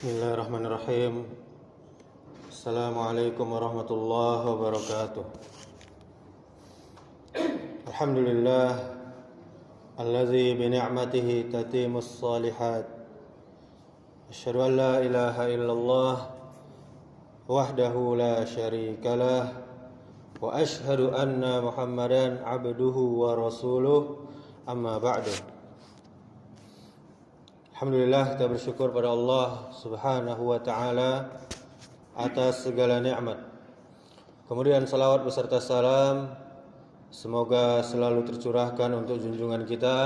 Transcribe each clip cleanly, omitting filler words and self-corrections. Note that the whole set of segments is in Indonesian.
Bismillahirrahmanirrahim. Assalamualaikum warahmatullahi wabarakatuh. Alhamdulillah allazi bi ni'matihi tatimmus shalihat. Asyhadu an la ilaha illallah wahdahu la syarikalah wa asyhadu anna Muhammadan abduhu wa rasuluh. Amma ba'du. Alhamdulillah, kita bersyukur pada Allah Subhanahu wa ta'ala atas segala nikmat. Kemudian salawat beserta salam semoga selalu tercurahkan untuk junjungan kita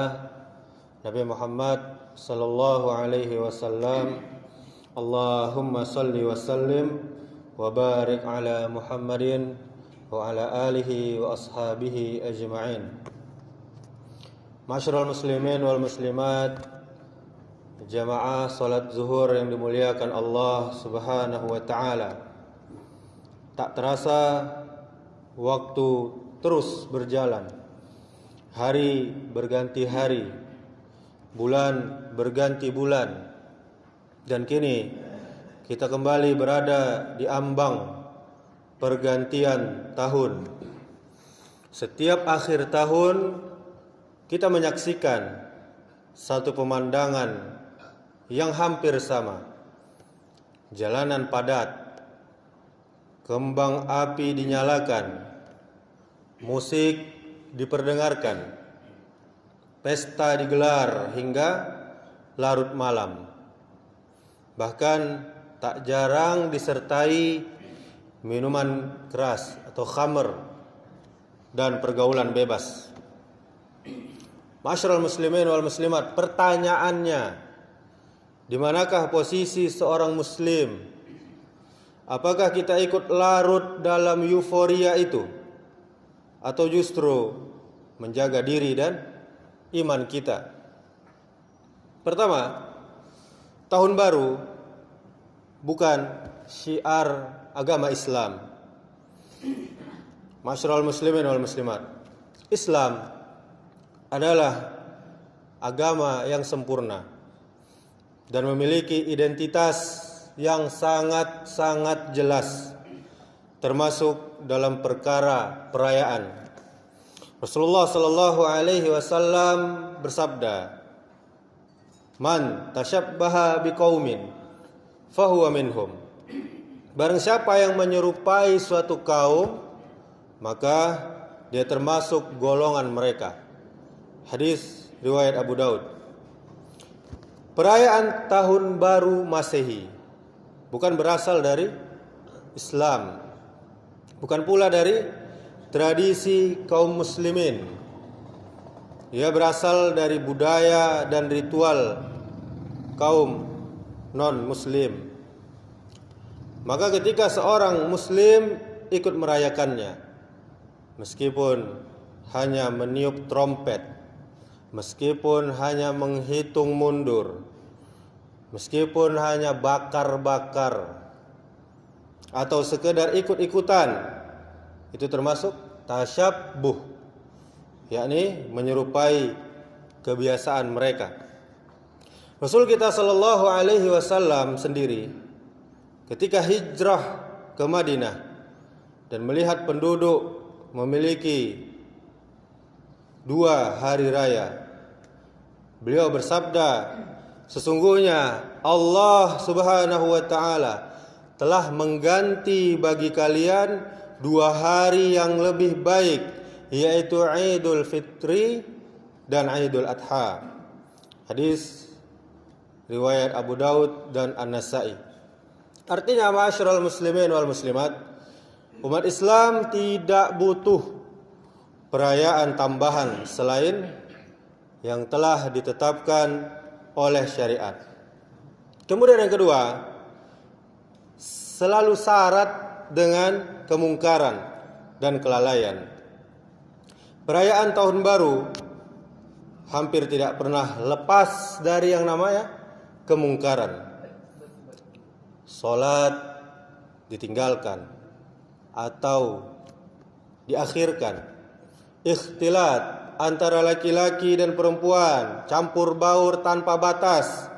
Nabi Muhammad sallallahu alaihi wasallam. Allahumma salli wa sallim wa barik ala Muhammadin wa ala alihi wa ashabihi ajma'in. Ma'asyiral muslimin wal muslimat, jamaah salat zuhur yang dimuliakan Allah Subhanahu wa ta'ala. Tak terasa waktu terus berjalan. Hari berganti hari, bulan berganti bulan, dan kini kita kembali berada di ambang pergantian tahun. Setiap akhir tahun kita menyaksikan satu pemandangan yang hampir sama. Jalanan padat, kembang api dinyalakan, musik diperdengarkan, pesta digelar hingga larut malam. Bahkan tak jarang disertai minuman keras atau khamr dan pergaulan bebas. Ma'asyiral muslimin wal muslimat, pertanyaannya, di manakah posisi seorang muslim? Apakah kita ikut larut dalam euforia itu, atau justru menjaga diri dan iman kita? Pertama, tahun baru bukan syiar agama Islam. Ma'asyiral muslimin wal muslimat, Islam adalah agama yang sempurna dan memiliki identitas yang sangat-sangat jelas, termasuk dalam perkara perayaan. Rasulullah sallallahu alaihi wasallam bersabda, "Man tasyabbaha biqaumin fahuwa minhum." Barang siapa yang menyerupai suatu kaum, maka dia termasuk golongan mereka. Hadis riwayat Abu Daud. Perayaan Tahun Baru Masehi bukan berasal dari Islam, bukan pula dari tradisi kaum muslimin. Ia berasal dari budaya dan ritual kaum non-muslim. Maka ketika seorang muslim ikut merayakannya, meskipun hanya meniup trompet, meskipun hanya menghitung mundur, meskipun hanya bakar-bakar, atau sekedar ikut-ikutan, itu termasuk tasyabbuh, yakni menyerupai kebiasaan mereka. Rasul kita sallallahu alaihi wasallam sendiri ketika hijrah ke Madinah dan melihat penduduk memiliki 2 hari raya, beliau bersabda, sesungguhnya Allah Subhanahu wa ta'ala telah mengganti bagi kalian 2 hari yang lebih baik, yaitu Idul Fitri dan Idul Adha. Hadis riwayat Abu Daud dan An-Nasa'i. Artinya, ma'asyiral muslimin wal muslimat, umat Islam tidak butuh perayaan tambahan selain yang telah ditetapkan oleh syariat. Kemudian yang kedua, selalu syarat dengan kemungkaran dan kelalaian. Perayaan Tahun Baru hampir tidak pernah lepas dari yang namanya kemungkaran. Salat ditinggalkan atau diakhirkan. Ikhtilat antara laki-laki dan perempuan, campur baur tanpa batas,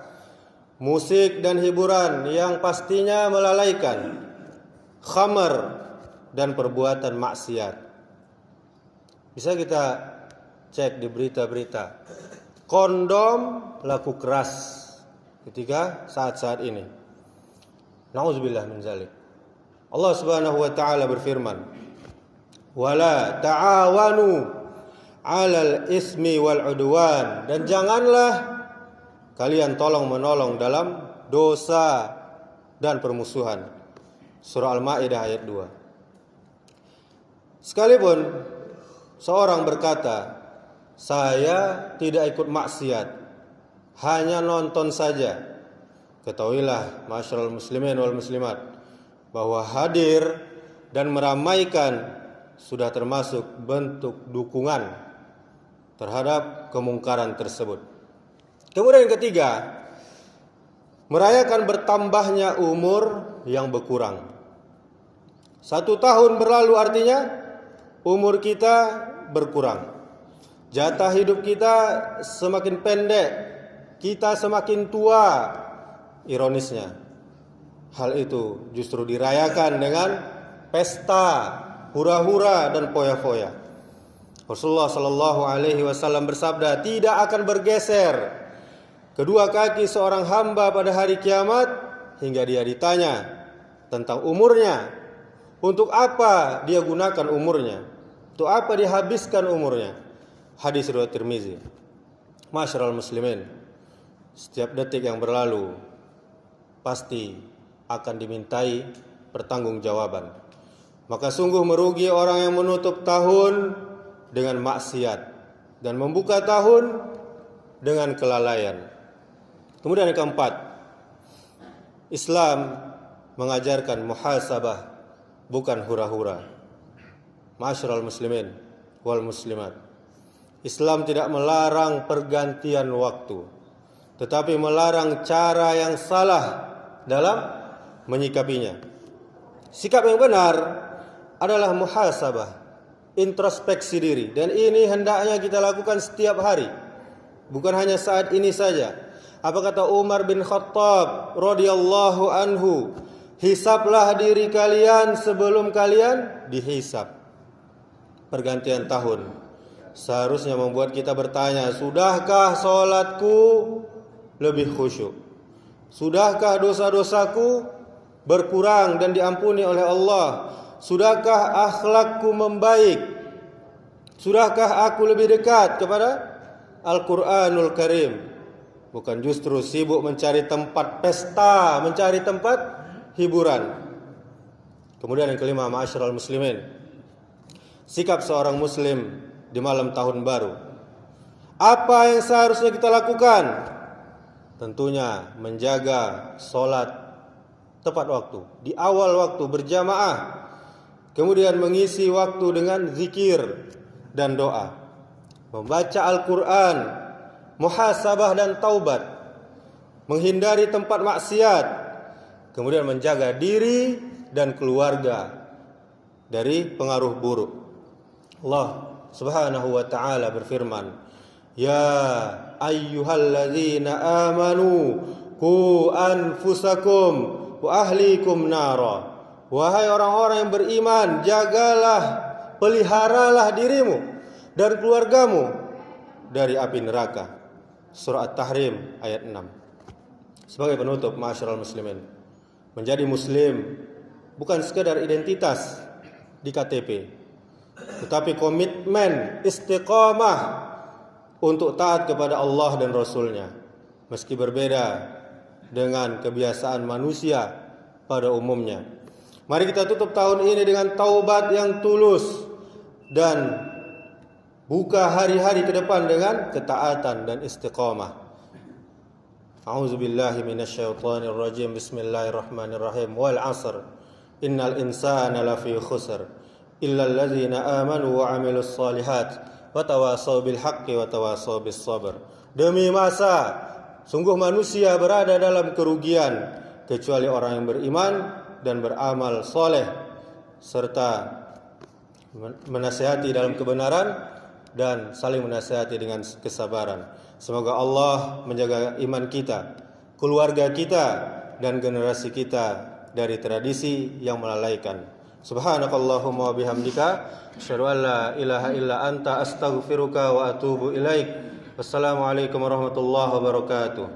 musik dan hiburan yang pastinya melalaikan, khamar dan perbuatan maksiat. Bisa kita cek di berita-berita, kondom laku keras ketika saat-saat ini. Nauzubillah min zalik. Allah Subhanahu wa taala berfirman, "Wala ta'awanu 'alal ismi wal 'udwan." Dan janganlah kalian tolong-menolong dalam dosa dan permusuhan. Surah Al-Maidah ayat 2. Sekalipun seorang berkata, saya tidak ikut maksiat, hanya nonton saja, ketahuilah ma'asyiral muslimin wal muslimat, bahwa hadir dan meramaikan sudah termasuk bentuk dukungan terhadap kemungkaran tersebut. Kemudian yang ketiga, merayakan bertambahnya umur yang berkurang. 1 tahun berlalu artinya umur kita berkurang. Jatah hidup kita semakin pendek, kita semakin tua. Ironisnya, hal itu justru dirayakan dengan pesta, hura-hura dan foya-foya. Rasulullah Shallallahu Alaihi Wasallam bersabda, tidak akan bergeser kedua kaki seorang hamba pada hari kiamat hingga dia ditanya tentang umurnya. Untuk apa dia gunakan umurnya? Untuk apa dia habiskan umurnya? Hadis riwayat Tirmizi. Ma'asyiral muslimin, setiap detik yang berlalu pasti akan dimintai pertanggungjawaban. Maka sungguh merugi orang yang menutup tahun dengan maksiat dan membuka tahun dengan kelalaian. Kemudian yang keempat, Islam mengajarkan muhasabah, bukan hura-hura. Ma'asyiral muslimin wal muslimat, Islam tidak melarang pergantian waktu, tetapi melarang cara yang salah dalam menyikapinya. Sikap yang benar adalah muhasabah, introspeksi diri, dan ini hendaknya kita lakukan setiap hari, bukan hanya saat ini saja. Apa kata Umar bin Khattab radhiyallahu anhu? Hisablah diri kalian sebelum kalian dihisab. Pergantian tahun seharusnya membuat kita bertanya, sudahkah sholatku lebih khusyuk? Sudahkah dosa-dosaku berkurang dan diampuni oleh Allah? Sudahkah akhlakku membaik? Sudahkah aku lebih dekat kepada Al-Quranul Karim? Bukan justru sibuk mencari tempat pesta, mencari tempat hiburan. Kemudian yang kelima, ma'asyiral muslimin, sikap seorang muslim di malam tahun baru. Apa yang seharusnya kita lakukan? Tentunya menjaga sholat tepat waktu, di awal waktu berjamaah. Kemudian mengisi waktu dengan zikir dan doa, membaca Al-Quran, muhasabah dan taubat, menghindari tempat maksiat, kemudian menjaga diri dan keluarga dari pengaruh buruk. Allah Subhanahu wa ta'ala berfirman, ya ayyuhalladzina amanu qu anfusakum wa ahlikum nara. Wahai orang-orang yang beriman, jagalah, peliharalah dirimu dan keluargamu dari api neraka. Surah At-Tahrim ayat 6. Sebagai penutup, ma'asyiral muslimin, menjadi muslim bukan sekedar identitas di KTP, tetapi komitmen istiqamah untuk taat kepada Allah dan Rasulnya, meski berbeda dengan kebiasaan manusia pada umumnya. Mari kita tutup tahun ini dengan taubat yang tulus dan buka hari-hari ke depan dengan ketaatan dan istiqamah. A'udzubillahi minasyaitonir rajim. Bismillahirrahmanirrahim. Wal 'asr. Innal insana lafi khusr illa alladzina amanu wa 'amilus shalihat wa tawasaw bil haqqi wa tawasaw bis sabr. Demi masa, sungguh manusia berada dalam kerugian kecuali orang yang beriman dan beramal soleh serta menasihati dalam kebenaran dan saling menasihati dengan kesabaran. Semoga Allah menjaga iman kita keluarga kita dan generasi kita dari tradisi yang melalaikan. Subhanakallahumma wa bihamdika asyhadu an la ilaha illa anta astaghfiruka wa atubu ilaik. Wassalamualaikum warahmatullahi wabarakatuh.